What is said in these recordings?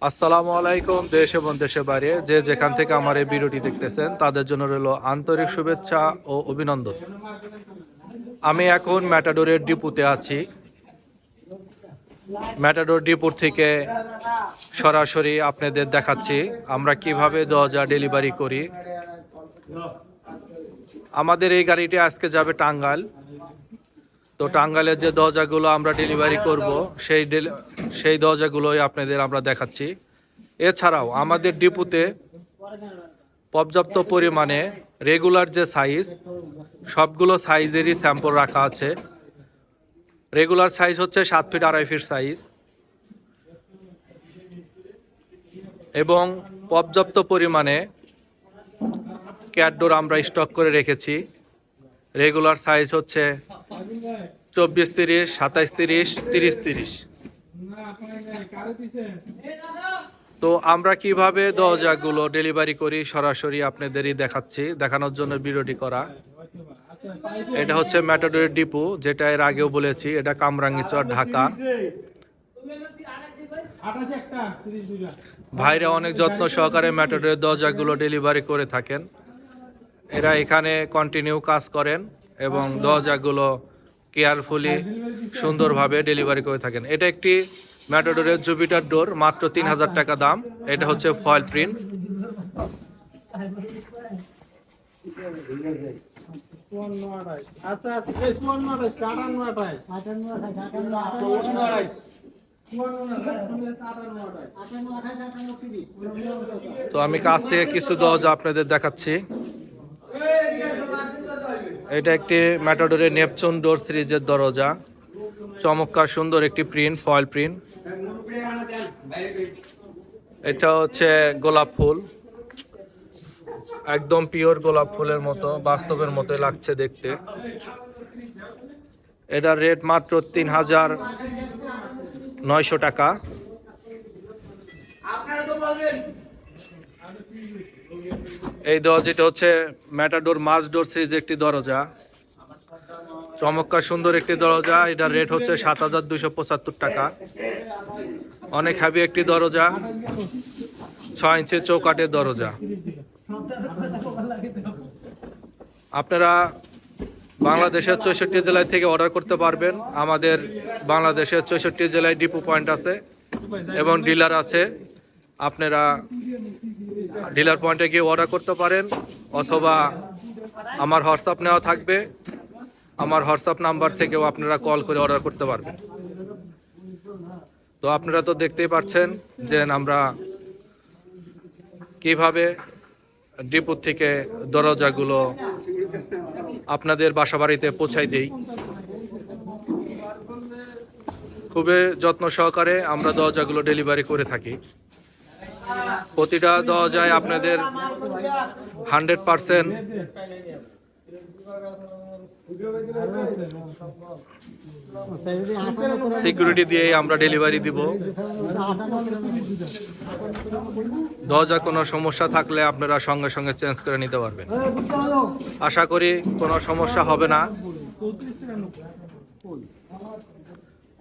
আসসালামু আলাইকুম। দেশ এবং দেশের বাইরে যে যেখান থেকে আমার এই ভিডিওটি দেখতেছেন তাদের জন্য রইল আন্তরিক শুভেচ্ছা ও অভিনন্দন। আমি এখন ম্যাটাডোরের ডিপুতে আছি। ম্যাটাডোর ডিপুর থেকে সরাসরি আপনাদের দেখাচ্ছি আমরা কিভাবে দরজা ডেলিভারি করি। আমাদের এই গাড়িটি আজকে যাবে টাঙ্গাইল। তো টাঙ্গাইলের যে দরজাগুলো আমরা ডেলিভারি করব সেই দরজাগুলোই আপনাদের আমরা দেখাচ্ছি। এছাড়াও আমাদের ডিপুতে পর্যাপ্ত পরিমাণে রেগুলার যে সাইজ সবগুলো সাইজেরই স্যাম্পল রাখা আছে। রেগুলার সাইজ হচ্ছে 7 ফিট 2.5 ফিট সাইজ এবং পর্যাপ্ত পরিমাণে ক্যাটডোর আমরা স্টক করে রেখেছি। রেগুলার সাইজ হচ্ছে 24-30, 27-30, 30-30। তো আমরা কিভাবে দরজাগুলো ডেলিভারি করি সরাসরি আপনাদেরই দেখানোর জন্য ভিডিওটি করা। এটা হচ্ছে ম্যাটাডোরের ডিপো, যেটা এর আগেও বলেছি, এটা কামরাঙ্গীরচর, ঢাকা। ভাইরা অনেক যত্ন সহকারে ম্যাটাডোরের দরজাগুলো ডেলিভারি করে থাকেন। এরা এখানে কন্টিনিউ কাজ করেন এবং দরজাগুলো কেয়ারফুলি সুন্দরভাবে ডেলিভারি করে থাকেন। এটা একটি ম্যাটাডোরের জুপিটার ডোর, মাত্র 3000 টাকা দাম। এটা হচ্ছে ফয়েল প্রিন্ট। তো আমি কাছ থেকে কিছু দরজা আপনাদের দেখাচ্ছি। এটা একটি ম্যাটাডোরের নেপচুন ডোর সিরিজের দরজা, চমৎকার সুন্দর একটি প্রিন্ট, ফয়েল প্রিন্ট। এটা হচ্ছে গোলাপ ফুল, একদম পিওর গোলাপ ফুলের মতো, বাস্তবের মতো লাগছে দেখতে। এটার রেট মাত্র 3900 টাকা। এই দরজাটা হচ্ছে ম্যাটাডোর মাস ডোর সিরিজ একটি দরজা, চমৎকার সুন্দর একটি দরজা। এটার রেট হচ্ছে 7275 টাকা। অনেক হ্যাভি একটি দরজা, 6 ইঞ্চি চৌকাঠের দরজা। আপনারা বাংলাদেশের 64 জেলায় থেকে অর্ডার করতে পারবেন। আমাদের বাংলাদেশের 64 জেলায় ডিপো পয়েন্ট আছে এবং ডিলার আছে। আপনারা ডিলার পয়েন্টে গিয়ে অর্ডার করতে পারেন, অথবা আমার হোয়াটসঅ্যাপ নেওয়া থাকবে, আমার হোয়াটসঅ্যাপ নাম্বার থেকেও আপনারা কল করে অর্ডার করতে পারবেন। তো আপনারা তো দেখতেই পাচ্ছেন যে আমরা কিভাবে ডিপো থেকে দরজাগুলো আপনাদের বাসা বাড়িতে পৌঁছাই দেই। খুবই যত্ন সহকারে আমরা দরজাগুলো ডেলিভারি করে থাকি। প্রতিটা দরজায় আপনাদের 100% সিকিউরিটি দিয়ে আমরা ডেলিভারি দিব। দরজা কোনো সমস্যা থাকলে আপনারা সঙ্গে সঙ্গে চেঞ্জ করে নিতে পারবেন। আশা করি কোনো সমস্যা হবে না।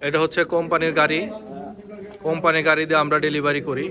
এটা হচ্ছে কোম্পানির গাড়ি, কোম্পানির গাড়ি দিয়ে আমরা ডেলিভারি করি।